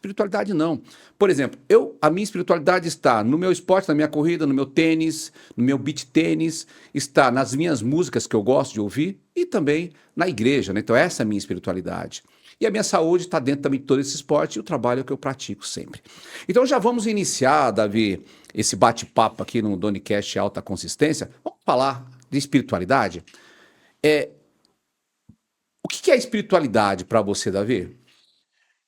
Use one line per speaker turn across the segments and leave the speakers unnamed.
espiritualidade não. Por exemplo, a minha espiritualidade está no meu esporte, na minha corrida, no meu tênis, no meu beach tênis, está nas minhas músicas que eu gosto de ouvir e também na igreja, né? Então essa é a minha espiritualidade. E a minha saúde está dentro também de todo esse esporte e o trabalho que eu pratico sempre. Então já vamos iniciar, Davi, esse bate-papo aqui no Donicast Alta Consistência. Vamos falar de espiritualidade? O que é espiritualidade para você, Davi?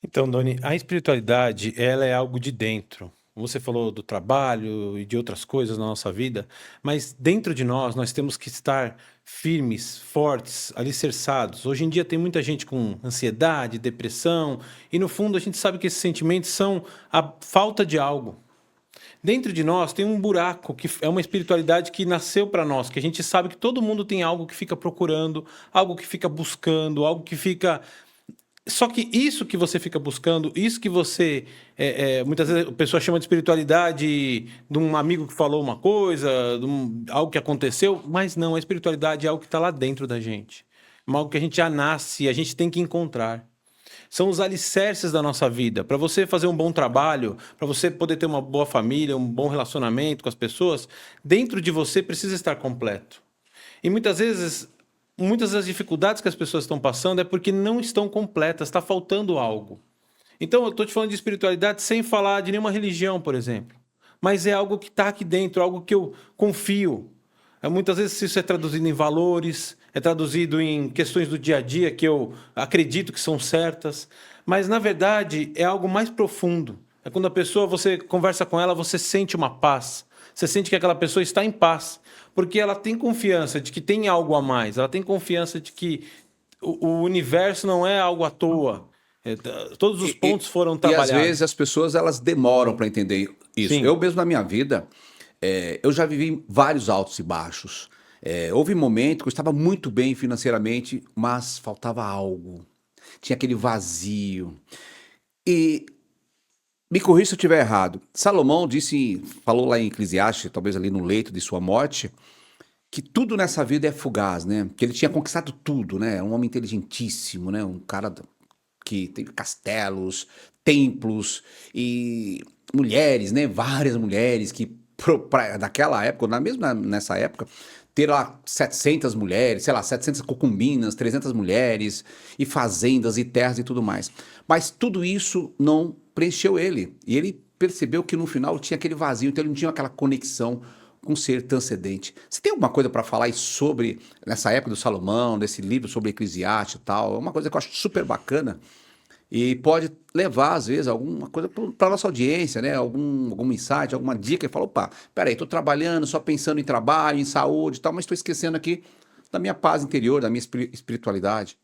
Então, Doni, a espiritualidade, ela é algo de dentro. Você falou do trabalho e de outras coisas na nossa vida, mas dentro de nós temos que estar firmes, fortes, alicerçados. Hoje em dia tem muita gente com ansiedade, depressão, e no fundo a gente sabe que esses sentimentos são a falta de algo. Dentro de nós tem um buraco que é uma espiritualidade que nasceu para nós, que a gente sabe que todo mundo tem algo que fica procurando, algo que fica buscando, algo que fica. Só que isso que você fica buscando, isso que você. Muitas vezes a pessoa chama de espiritualidade de um amigo que falou uma coisa, algo que aconteceu, mas não, a espiritualidade é algo que está lá dentro da gente. É algo que a gente já nasce e a gente tem que encontrar. São os alicerces da nossa vida. Para você fazer um bom trabalho, para você poder ter uma boa família, um bom relacionamento com as pessoas, dentro de você precisa estar completo. E muitas das dificuldades que as pessoas estão passando é porque não estão completas, está faltando algo. Então, eu estou te falando de espiritualidade sem falar de nenhuma religião, por exemplo. Mas é algo que está aqui dentro, algo que eu confio. Muitas vezes isso é traduzido em valores, é traduzido em questões do dia a dia que eu acredito que são certas. Mas, na verdade, é algo mais profundo. É quando a pessoa, você conversa com ela, você sente uma paz. Você sente que aquela pessoa está em paz. Porque ela tem confiança de que tem algo a mais. Ela tem confiança de que o universo não é algo à toa. Todos os pontos foram
E às
trabalhados.
vezes as pessoas elas demoram para entender isso.
Sim.
Eu mesmo na minha vida, eu já vivi vários altos e baixos. Houve momentos que eu estava muito bem financeiramente, mas faltava algo. Tinha aquele vazio. E me corrija se eu estiver errado. Salomão falou lá em Eclesiastes, talvez ali no leito de sua morte, que tudo nessa vida é fugaz, né? Que ele tinha conquistado tudo, né? Um homem inteligentíssimo, né? Um cara que tem castelos, templos e mulheres, né? Várias mulheres que naquela época, nessa época, ter lá 700 mulheres, sei lá, 700 concubinas, 300 mulheres e fazendas e terras e tudo mais. Mas tudo isso não preencheu ele. E ele percebeu que no final tinha aquele vazio, então ele não tinha aquela conexão com um ser transcendente. Você tem alguma coisa para falar aí sobre, nessa época do Salomão, desse livro sobre Eclesiastes e tal? É uma coisa que eu acho super bacana e pode levar, às vezes, alguma coisa para nossa audiência, né? Algum insight, alguma dica e fala, opa, peraí, estou trabalhando, só pensando em trabalho, em saúde e tal, mas estou esquecendo aqui da minha paz interior, da minha espiritualidade.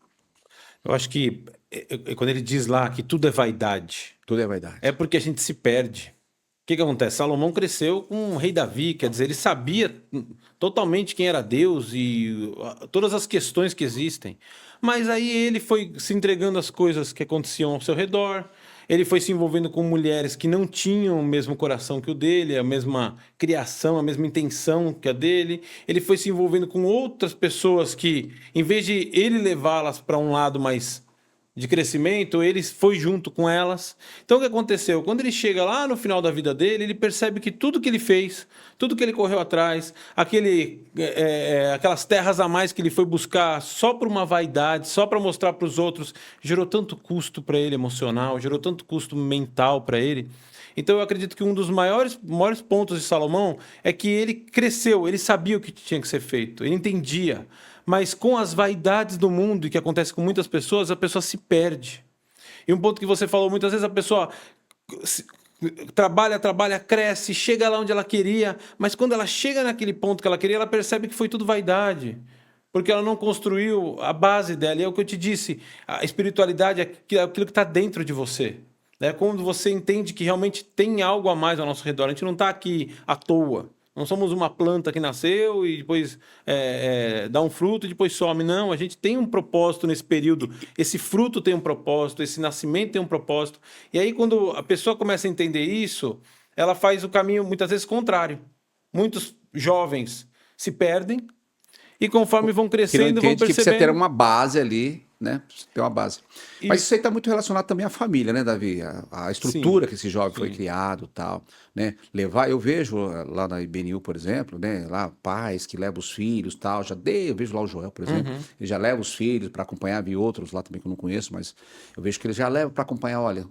Eu acho que quando ele diz lá que tudo é vaidade,
Tudo é
é
vaidade.
porque a gente se perde. O que acontece? Salomão cresceu com o rei Davi, quer dizer, ele sabia totalmente quem era Deus e todas as questões que existem. Mas aí ele foi se entregando às coisas que aconteciam ao seu redor, ele foi se envolvendo com mulheres que não tinham o mesmo coração que o dele, a mesma criação, a mesma intenção que a dele. Ele foi se envolvendo com outras pessoas que, em vez de ele levá-las para um lado mais de crescimento, ele foi junto com elas. Então o que aconteceu? Quando ele chega lá no final da vida dele, ele percebe que tudo que ele fez, tudo que ele correu atrás, aquelas terras a mais que ele foi buscar só por uma vaidade, só para mostrar para os outros, gerou tanto custo para ele emocional, gerou tanto custo mental para ele. Então eu acredito que um dos maiores pontos de Salomão é que ele cresceu, ele sabia o que tinha que ser feito, ele entendia. Mas com as vaidades do mundo, e que acontece com muitas pessoas, a pessoa se perde. E um ponto que você falou, muitas vezes a pessoa trabalha, cresce, chega lá onde ela queria, mas quando ela chega naquele ponto que ela queria, ela percebe que foi tudo vaidade. Porque ela não construiu a base dela. E é o que eu te disse, a espiritualidade é aquilo que está dentro de você. É quando você entende que realmente tem algo a mais ao nosso redor. A gente não está aqui à toa. Não somos uma planta que nasceu e depois dá um fruto e depois some. Não, a gente tem um propósito nesse período. Esse fruto tem um propósito, esse nascimento tem um propósito. E aí, quando a pessoa começa a entender isso, ela faz o caminho, muitas vezes, contrário. Muitos jovens se perdem e conforme vão
Que não
crescendo, vão
entende que precisa ter
percebendo.
uma base ali né? Tem uma base. Mas
E
isso aí está muito relacionado também à família, né, Davi? A
sim,
estrutura que esse jovem foi
sim.
criado, tal, né? Levar, eu vejo lá na IBNU, por exemplo, né? Lá pais que levam os filhos, tal. Eu vejo lá o Joel, por exemplo,
Uhum.
ele já leva os filhos para acompanhar, vi outros lá também que eu não conheço, mas eu vejo que ele já leva para acompanhar, olha,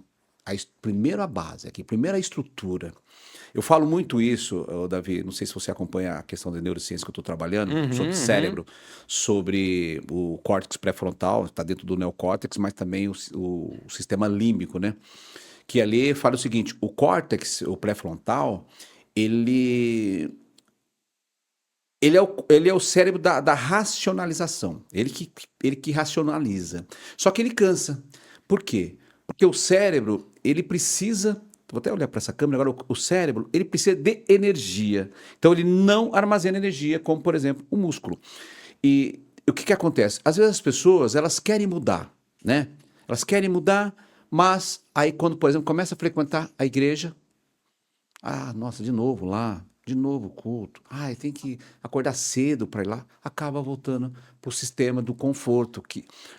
primeiro a base aqui, primeiro a estrutura. Eu falo muito isso, Davi, não sei se você acompanha a questão da neurociência que eu estou trabalhando, sobre
Uhum, uhum.
cérebro, sobre o córtex pré-frontal, está dentro do neocórtex, mas também o sistema límbico, né? Que ali fala o seguinte, o córtex, o pré-frontal, ele, ele é o cérebro da racionalização, ele que racionaliza. Só que ele cansa. Por quê? Porque o cérebro, ele precisa. Vou até olhar para essa câmera agora. O cérebro, ele precisa de energia. Então, ele não armazena energia, como, por exemplo, o músculo. E o que acontece? Às vezes as pessoas, elas querem mudar, né? Elas querem mudar, mas aí quando, por exemplo, começa a frequentar a igreja, nossa, de novo lá, de novo o culto. Tem que acordar cedo para ir lá. Acaba voltando para o sistema do conforto.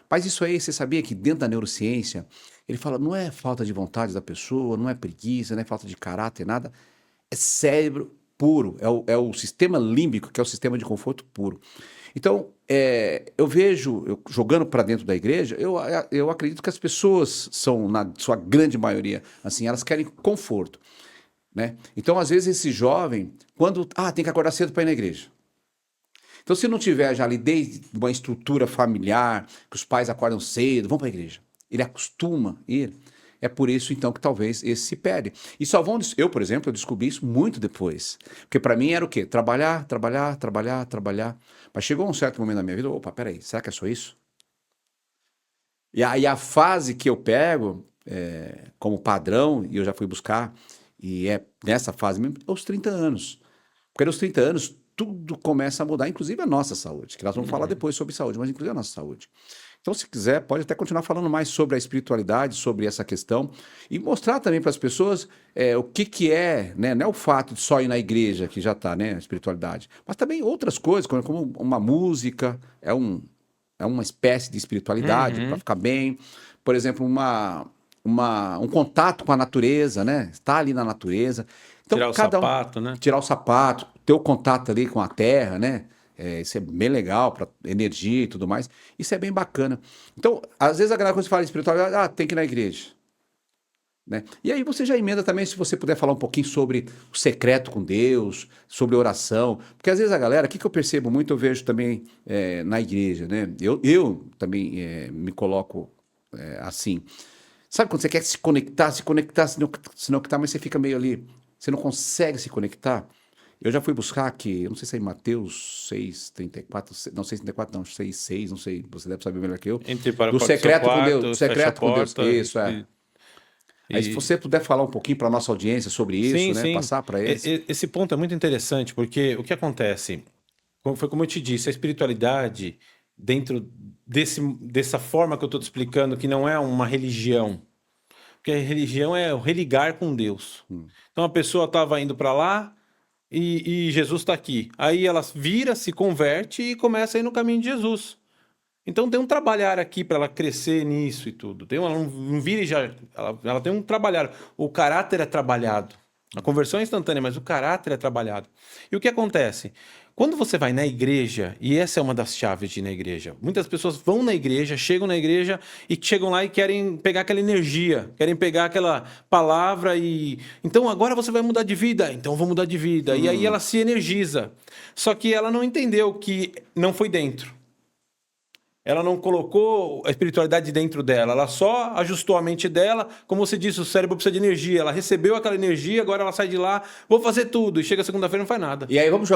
Mas isso aí, você sabia que dentro da neurociência, ele fala, não é falta de vontade da pessoa, não é preguiça, não é falta de caráter, nada. É cérebro puro. É o sistema límbico, que é o sistema de conforto puro. Então, eu vejo, jogando para dentro da igreja, eu acredito que as pessoas são, na sua grande maioria, assim, elas querem conforto, né? Então, às vezes, esse jovem, quando tem que acordar cedo para ir na igreja. Então, se não tiver já ali desde uma estrutura familiar, que os pais acordam cedo, vão para a igreja. Ele acostuma a ir. É por isso, então, que talvez esse se perde. E só vão. Eu, por exemplo, eu descobri isso muito depois. Porque para mim era o quê? Trabalhar, trabalhar, trabalhar, trabalhar. Mas chegou um certo momento na minha vida, opa, peraí, será que é só isso? E aí a fase que eu pego como padrão, e eu já fui buscar, e é nessa fase mesmo, aos 30 anos. Porque aos 30 anos tudo começa a mudar, inclusive a nossa saúde, que nós vamos falar
Uhum.
depois sobre saúde, mas inclusive a nossa saúde. Então, se quiser, pode até continuar falando mais sobre a espiritualidade, sobre essa questão, e mostrar também para as pessoas o que é, né? Não é o fato de só ir na igreja, que já está, né? A espiritualidade, mas também outras coisas, como uma música, é uma espécie de espiritualidade para
Uhum.
ficar bem. Por exemplo, um contato com a natureza, né? Estar ali na natureza. Então,
Tirar o
cada um
sapato, né?
tirar o sapato, ter o contato ali com a terra, né? Isso é bem legal para energia e tudo mais. Isso é bem bacana. Então, às vezes a galera, quando você fala em espiritualidade, tem que ir na igreja. Né? E aí você já emenda também, se você puder falar um pouquinho sobre o secreto com Deus, sobre oração, porque às vezes a galera, o que eu percebo muito, eu vejo também na igreja, né? Eu também me coloco assim. Sabe quando você quer se conectar, se conectar, mas você fica meio ali, você não consegue se conectar? Eu já fui buscar aqui, eu não sei se é em Mateus 6:34, não, 6:34 não, 6:6, não sei, você deve saber melhor que eu,
Entre para a
do
porta do seu
secreto com Deus, do
quarto, fecha a
secreto com Deus,
porta
isso, Aí se
e-
você puder falar um pouquinho para nossa audiência sobre isso,
Sim,
né,
sim.
passar para eles.
Esse ponto é muito interessante, porque o que acontece? Foi como eu te disse, a espiritualidade, dentro dessa forma que eu estou te explicando, que não é uma religião, porque a religião é o religar com Deus. Então a pessoa estava indo para lá e Jesus está aqui. Aí ela vira, se converte e começa a ir no caminho de Jesus. Então tem um trabalhar aqui para ela crescer nisso e tudo. Ela não vira e já. Ela tem um trabalhar. O caráter é trabalhado. A conversão é instantânea, mas o caráter é trabalhado. E o que acontece? Quando você vai na igreja, e essa é uma das chaves de ir na igreja, muitas pessoas vão na igreja, chegam na igreja e chegam lá e querem pegar aquela energia, querem pegar aquela palavra e. Então agora você vai mudar de vida, então eu vou mudar de vida. E aí ela se energiza. Só que ela não entendeu que não foi dentro. Ela não colocou a espiritualidade dentro dela, ela só ajustou a mente dela. Como você disse, o cérebro precisa de energia. Ela recebeu aquela energia, agora ela sai de lá, vou fazer tudo. E chega segunda-feira e não faz nada.
E aí vamos jogar